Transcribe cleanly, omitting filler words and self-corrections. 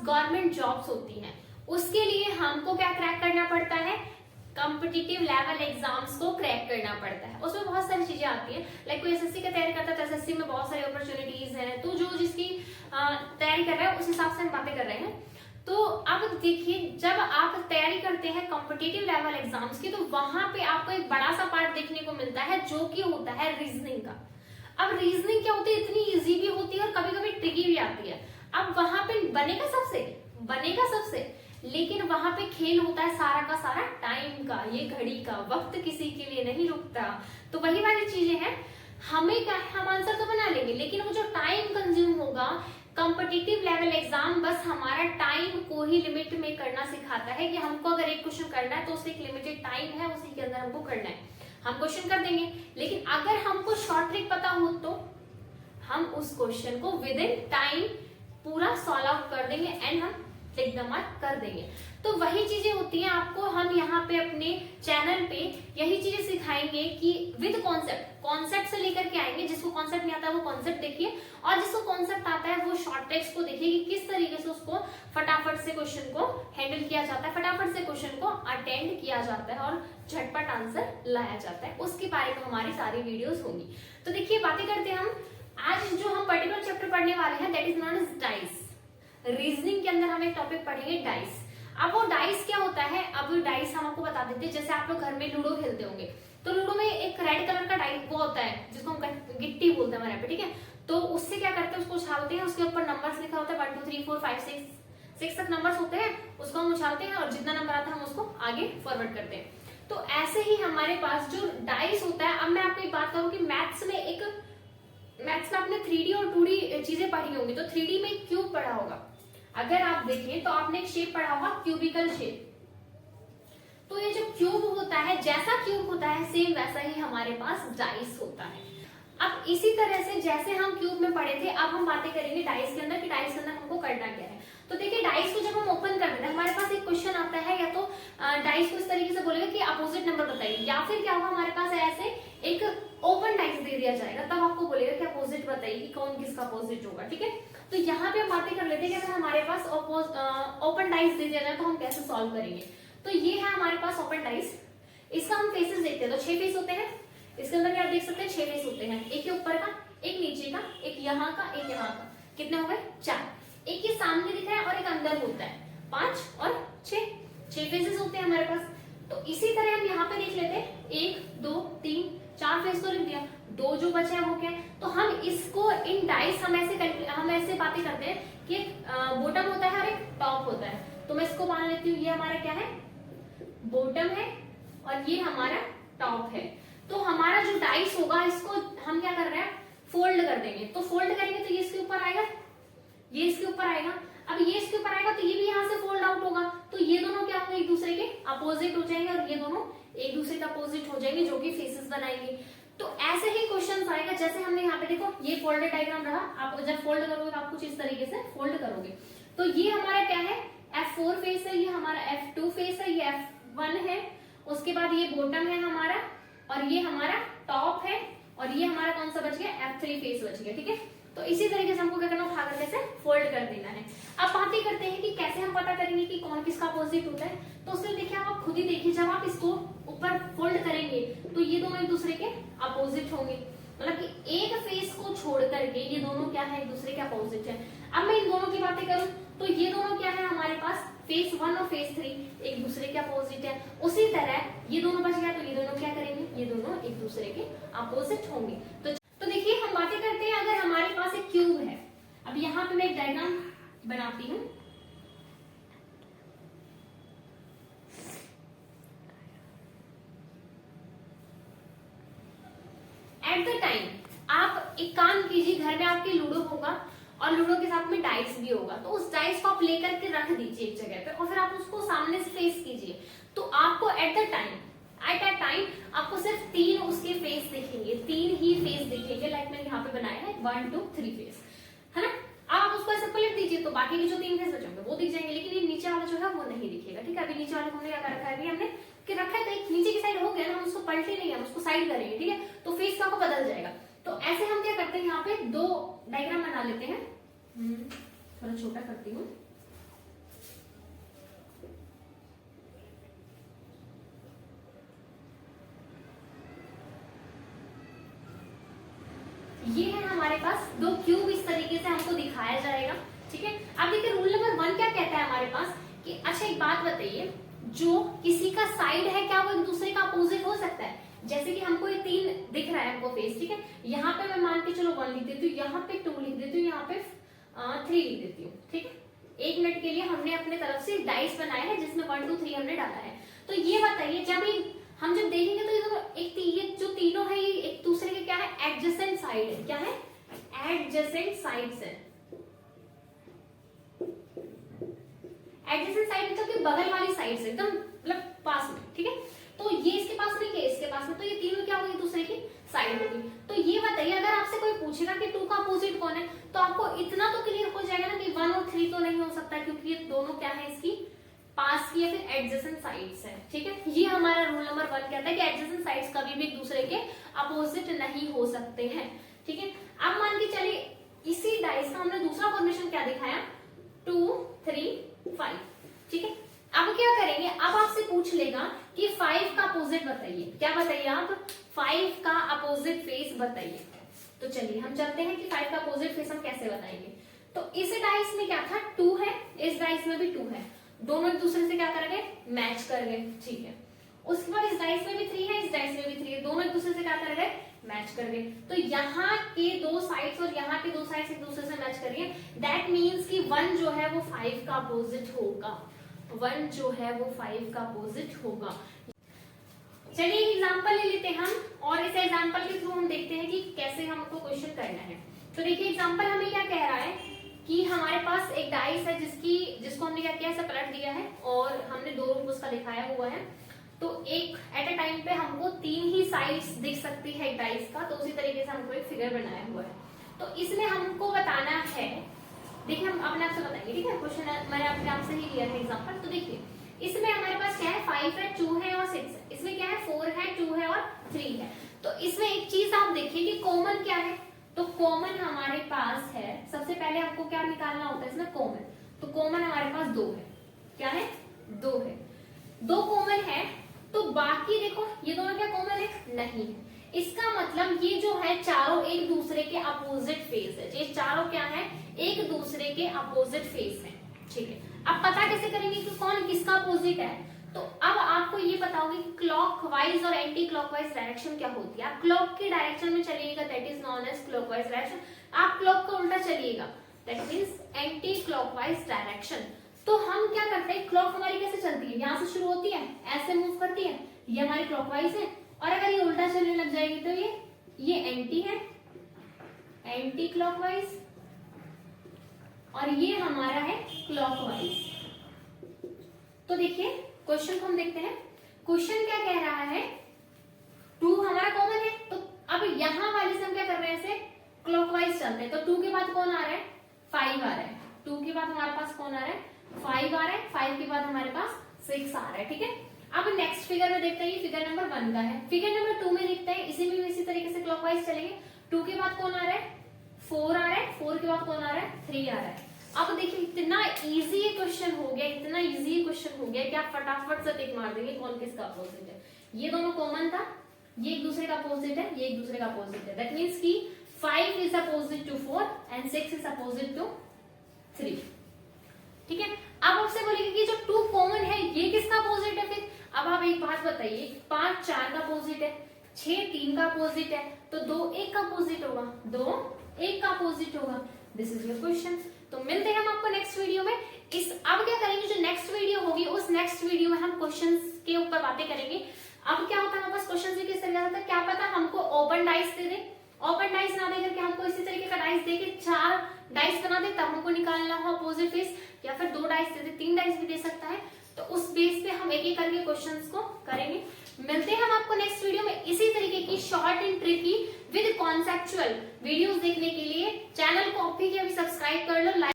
Government jobs होती हैं, उसके लिए हमको क्या क्रैक करना पड़ता है, कॉम्पिटिटिव लेवल एग्जाम्स को क्रैक करना पड़ता है। उसमें बहुत सारी चीजें आती हैं, लाइक कोई एसएससी का तैयारी करता है तो एसएससी में बहुत सारी अपॉर्चुनिटीज हैं, तो जो जिसकी तैयारी कर रहा है उस हिसाब से हम बातें कर रहे हैं। तो अब देखिए, जब आप तैयारी करते हैं कॉम्पिटिटिव लेवल एग्जाम्स की, तो वहां पे आपको एक बड़ा सा पार्ट देखने को मिलता है जो कि होता है रीजनिंग का। अब रीजनिंग क्या होती है, इतनी इजी भी होती है और कभी कभी ट्रिकी भी आती है। अब वहां पे बनेगा सबसे, लेकिन वहां पे खेल होता है सारा का सारा टाइम का, ये घड़ी का, वक्त किसी के लिए नहीं रुकता। तो वही वाली चीजें हैं, हमें क्या है, हम आंसर तो बना लेंगे, लेकिन वो जो टाइम कंज्यूम होगा, कॉम्पिटिटिव लेवल एग्जाम बस हमारा टाइम को ही लिमिट में करना सिखाता है कि हमको अगर एक क्वेश्चन करना है तो उससे एक लिमिटेड टाइम है, उसी के अंदर हमको करना है, हम क्वेश्चन कर देंगे। लेकिन अगर हमको शॉर्ट ट्रिक पता हो तो हम उस क्वेश्चन को विद इन टाइम पूरा सॉल्व आउट कर देंगे एंड हम टिक द मार्क कर देंगे। तो वही चीजें होती हैं, आपको हम यहाँ पे अपने चैनल पे यही चीजें सिखाएंगे कि विद कॉन्सेप्ट से लेकर के आएंगे। जिसको कॉन्सेप्ट नहीं आता है वो कॉन्सेप्ट देखिए, और जिसको कॉन्सेप्ट आता है वो शॉर्ट ट्रिक्स को देखिए कि किस तरीके से उसको फटाफट से क्वेश्चन को हैंडल किया जाता है, फटाफट से क्वेश्चन को अटेंड किया जाता है और झटपट आंसर लाया जाता है। उसके बारे में हमारी सारी वीडियोस होंगी। तो देखिए, बातें करते हैं हम। आज जो हम पर्टिकुलर चैप्टर पढ़ने वाले हैं that is known as dice. Reasoning के अंदर हम एक टॉपिक पढ़ेंगे डाइस। अब वो डाइस क्या होता है, अब डाइस हम आपको बता देते हैं। जैसे आप लोग घर में लूडो खेलते होंगे, तो लूडो में एक रेड कलर का डाइस वो होता है जिसको हम गिट्टी बोलते हैं हमारे यहाँ पे, ठीक है। तो उससे क्या करते हैं, उसको उछालते हैं, उसके ऊपर नंबर्स लिखा होता है 1 2 3 4 5 6 तक नंबर्स होते हैं, उसको हम उछालते हैं और जितना नंबर आता है हम उसको आगे फॉरवर्ड करते हैं। तो ऐसे ही हमारे पास जो डाइस होता है, अब मैं आपको एक बात करूँ कि मैथ्स में आपने 3D और 2D चीजें पढ़ी होंगी। तो 3D में क्यूब पढ़ा होगा, अगर आप देखें तो आपने एक शेप पढ़ा होगा क्यूबिकल शेप। तो ये जो क्यूब होता है, जैसा क्यूब होता है सेम वैसा ही हमारे पास डाइस होता है। अब इसी तरह से जैसे हम क्यूब में पढ़े थे, अब हम बातें करेंगे डाइस के अंदर कि डाइस के अंदर हमको करना क्या है। तो देखिए, डाइस को जब हम ओपन कर देते हैं, हमारे पास एक क्वेश्चन आता है, या तो डाइस को इस तरीके से बोलेगा कि अपोजिट नंबर बताइए, या फिर क्या होगा, हमारे पास ऐसे एक ओपन डाइस दे दिया जाएगा, तब आपको बोलेगा कि अपोजिट बताइए कि कौन किसका अपोजिट होगा, ठीक है। तो यहाँ पे हम बातें कर लेते हैं कि अगर हमारे पास ओपन डाइस दे दिया जाए तो हम कैसे सॉल्व करेंगे। तो ये है हमारे पास ओपन डाइस। इसका हम फेसेस देखते हैं, तो 6 फेस होते हैं। इसके अंदर क्या देख सकते हैं, 6 फेस होते हैं, एक के ऊपर का, एक नीचे का, एक यहाँ का, एक यहाँ का। कितने हो गए, 4। एक ये सामने दिख रहा है और एक अंदर होता है, 5 और 6 फेसेस होते हैं हमारे पास। तो इसी तरह हम यहाँ पे देख लेते हैं, 1 2 3 4 फेस तो लिख दिया, 2 जो बचा है वो क्या है। तो हम इसको इन डाइस हम ऐसे बातें करते हैं कि एक बॉटम होता है और एक टॉप होता है। तो मैं इसको मान लेती हूँ, ये हमारा क्या है, बॉटम है और ये हमारा टॉप है। तो हमारा जो डाइस होगा, इसको हम क्या कर रहे हैं, फोल्ड कर देंगे। तो फोल्ड करेंगे तो ये इसके ऊपर आएगा, ये इसके ऊपर आएगा। अब ये इसके ऊपर आएगा तो ये भी यहाँ से फोल्ड आउट होगा। तो ये दोनों क्या होंगे, एक दूसरे के अपोजिट हो जाएंगे और ये दोनों एक दूसरे के अपोजिट हो जाएंगे, जो कि फेसेस बनाएंगे। तो ऐसे ही क्वेश्चन आएगा, जैसे हमने यहाँ पे देखो ये फोल्डेड डायग्राम रहा। आप जब फोल्ड करोगे तो आप कुछ इस तरीके से फोल्ड करोगे। तो ये हमारा क्या है, F4 फेस है, ये हमारा F2 फेस है, ये F1 है। उसके बाद ये बॉटम है हमारा, और ये हमारा टॉप है, और ये हमारा कौन सा बच गया, F3 फेस बच गया, ठीक है। तो इसी तरीके से हमको क्या करना, उठा करके से फोल्ड कर देना है। अब बातें करते हैं कि कैसे हम पता करेंगे कि कौन किसका अपोजिट होता है। तो उसमें देखिए, आप खुद ही देखिए, जब आप इसको ऊपर फोल्ड करेंगे तो ये दोनों एक दूसरे के अपोजिट होंगे, मतलब कि एक फेस को छोड़ करके ये दोनों क्या है, एक दूसरे के अपोजिट है। अब मैं इन दोनों की बातें करूं तो ये दोनों क्या है, हमारे पास फेस 1 और फेस 3 एक दूसरे के अपोजिट है। उसी तरह ये दोनों बच गया तो ये दोनों क्या करेंगे, ये दोनों एक दूसरे के अपोजिट होंगे। तो देखिए, हम बातें करते हैं, अगर हमारे पास एक क्यूब है। अब यहाँ पे मैं एक डायग्राम बनाती हूँ। एट द टाइम आप एक काम कीजिए, घर में आपके लूडो होगा और लूडो के साथ में डाइस भी होगा। तो उस डाइस को आप लेकर के रख दीजिए एक जगह पे, और फिर आप उसको सामने से फेस कीजिए। तो आपको एट द टाइम आपको सिर्फ 3 उसके फेस दिखेंगे, 3 ही फेस दिखेंगे। लाइक मैंने यहाँ पे बनाया है 1 2 3 फेस, है ना। आप उसको ऐसे पलट दीजिए तो बाकी के जो 3 फेस बचेंगे वो दिख जाएंगे, लेकिन ये नीचे वाला जो है वो नहीं दिखेगा, ठीक है। अभी नीचे वाले को हमने क्या कर रखा है, अभी हमने कि रखा है तो एक नीचे की साइड हो गया ना, हम उसको पलटे नहीं, हम उसको साइड करेंगे, ठीक है। तो फेस का बदल जाएगा। तो ऐसे हम क्या करते हैं, यहाँ पे 2 डायग्राम बना लेते हैं। थोड़ा छोटा करती हूँ। ये है हमारे पास 2 क्यूब, इस तरीके से हमको दिखाया जाएगा। ठीक है, अब देखिए रूल नंबर 1 क्या कहता है हमारे पास कि अच्छा एक बात बताइए, जो किसी का साइड है क्या वो एक दूसरे का अपोजिट हो सकता है? जैसे कि हमको ये 3 दिख रहा है हमको फेस, ठीक है, यहाँ पे मैं मान के चलो 1 लिख देती हूँ, यहाँ पे 2 लिख देती हूँ, यहाँ पे 3 लिख देती हूँ। ठीक है, 1 मिनट के लिए हमने अपने तरफ से डाइस बनाया है जिसमें 1 2 3 हमने डाला है। तो ये बताइए हम जब देखेंगे तो ये जो तीनों है ये एक दूसरे के क्या है? एडजेसेंट साइड है। क्या है? एडजेसेंट साइड्स है। एडजेसेंट साइड मतलब कि बगल वाली साइड से एकदम मतलब पास में। ठीक है, तो ये इसके पास में क्या इसके पास में, तो ये तीनों क्या होगी? दूसरे की साइड होगी। तो ये बताइए अगर आपसे कोई पूछेगा कि 2 का अपोजिट कौन है, तो आपको इतना तो क्लियर हो जाएगा ना कि 1 और 3 तो नहीं हो सकता, क्योंकि ये दोनों क्या है? इसकी पास की या फिर एडजेसेंट साइड्स है। ठीक है, ये हमारा रूल नंबर 1 कहता है कि एडजेसेंट साइड्स कभी भी एक दूसरे के अपोजिट नहीं हो सकते हैं। ठीक है, अब मान के चलिए इसी डाइस का हमने दूसरा फॉर्मेशन क्या दिखाया? 2 3 5। ठीक है, अब क्या करेंगे? अब आपसे पूछ लेगा कि 5 का अपोजिट बताइए। क्या बताइए आप? 5 का अपोजिट फेस बताइए। तो चलिए हम चलते हैं कि 5 का अपोजिट फेस हम कैसे बताएंगे। तो इस डाइस में क्या था? 2 है, इस डाइस में भी 2 है, दोनों एक दूसरे से क्या करेंगे? मैच करेंगे। ठीक है, उसके बाद इस डाइस में भी 3 है, इस डाइस में भी 3 है, दोनों एक दूसरे से क्या करेंगे? मैच करेंगे। तो यहाँ के 2 साइड्स और यहाँ के 2 साइड्स एक दूसरे से मैच करेंगे। दैट मीन्स कि 1 जो है वो 5 का अपोजिट होगा। 1 जो है वो 5 का अपोजिट होगा। चलिए एक एग्जांपल ले लेते हैं हम, और इस एग्जांपल के थ्रू हम देखते हैं कि कैसे हमको क्वेश्चन करना है। तो देखिए एग्जांपल हमें क्या कह रहा है कि हमारे पास एक डाइस है जिसको हमने क्या किया? ऐसा पलट दिया है और हमने 2 रूप उसका दिखाया हुआ है। तो एक एट अ टाइम पे हमको 3 ही साइड्स दिख सकती है एक डाइस का, तो उसी तरीके से हमको एक फिगर बनाया हुआ है। तो इसमें हमको बताना है, देखिए हम अपने आप से बताएंगे। ठीक है, क्वेश्चन मैंने अपने आप से ही लिया है एग्जांपल। तो देखिए इसमें हमारे पास क्या है? 5 है, 2 है और 6 है। इसमें क्या है? 4 है, 2 है और 3 है। तो इसमें एक चीज आप देखिए कि कॉमन क्या है। तो कॉमन हमारे पास है, सबसे पहले हमको क्या निकालना होता है इसमें? कॉमन। तो कॉमन हमारे पास 2 है। क्या है? 2 है। 2 कॉमन है, तो बाकी देखो ये दोनों क्या कॉमन है? नहीं है। इसका मतलब ये जो है चारों एक दूसरे के अपोजिट फेस है। ये चारों क्या है? एक दूसरे के अपोजिट फेस है। ठीक है, अब पता कैसे करेंगे कि कौन किसका अपोजिट है? तो अब आपको ये पता होगा कि क्लॉकवाइज और एंटी क्लॉकवाइज डायरेक्शन क्या होती है। आप क्लॉक की डायरेक्शन में चलिएगा, that is known as clockwise direction. आप क्लॉक का उल्टा चलिएगा, that means anti clockwise direction. तो हम क्या करते हैं? क्लॉक हमारी कैसे चलती है? यहाँ से शुरू होती है, ऐसे मूव करती है, ये हमारी क्लॉकवाइज है। और अगर ये उल्टा चलने लग जाएगी तो ये एंटी है, एंटी क्लॉकवाइज, और ये हमारा है क्लॉकवाइज। तो देखिए क्वेश्चन को हम देखते हैं। क्वेश्चन क्या कह रहा है? 2 हमारा कॉमन है, तो अब यहां वाले से हम क्या कर रहे हैं? ऐसे क्लॉकवाइज चलते हैं। तो 2 के बाद कौन आ रहा है? 5 आ रहा है। 2 के बाद हमारे पास कौन आ रहा है? 5 आ रहा है। 5 के बाद हमारे पास 6 आ रहा है। ठीक है, अब नेक्स्ट फिगर में देखते हैं, ये फिगर नंबर 1 का है। फिगर नंबर 2 में देखते हैं, इसी में इसी तरीके से क्लॉकवाइज चलेंगे। 2 के बाद कौन आ रहा है? 4 आ रहा है। 4 के बाद कौन आ रहा है? 3 आ रहा है। अब देखिए इतना इजी क्वेश्चन हो गया, इतना इजी क्वेश्चन हो गया कि आप फटाफट से टिक मार देंगे कौन किसका अपोजिट है। ये दोनों कॉमन था, ये एक दूसरे का अपोजिट है, ये एक दूसरे का अपोजिट है। दैट मीन्स कि 5 is opposite to 4 and 6 is opposite to 3। ठीक है, अब आपसे बोलेंगे कि जो 2 कॉमन है ये किसका अपोजिट है? फिर अब आप एक बात बताइए, 5 4 का अपोजिट है, 6 3 का अपोजिट है, तो 2 1 का अपोजिट होगा, 2 1 का अपोजिट होगा। This is your question. तो मिलते हैं हम आपको नेक्स्ट वीडियो में। अब क्या करेंगे, जो नेक्स्ट वीडियो होगी उस नेक्स्ट वीडियो में हम क्वेश्चंस के ऊपर बातें करेंगे। अब क्या होता है हमारे पास क्वेश्चन से किस तरह होता है, क्या पता हमको ओपन डाइस दे दे, ओपन डाइस ना दे करके हमको इसी तरीके का डाइस दे के 4 डाइस बना दे, तब हमको निकालना हो अपोजिट फेस, या फिर 2 डाइस दे दे, 3 डाइस भी दे सकता है। तो उस बेस पे हम एक एक करके क्वेश्चंस को करेंगे। मिलते हैं हम आपको नेक्स्ट वीडियो में इसी तरीके की short and tricky with conceptual videos देखने के लिए। चैनल को अभी के अभी सब्सक्राइब कर लो,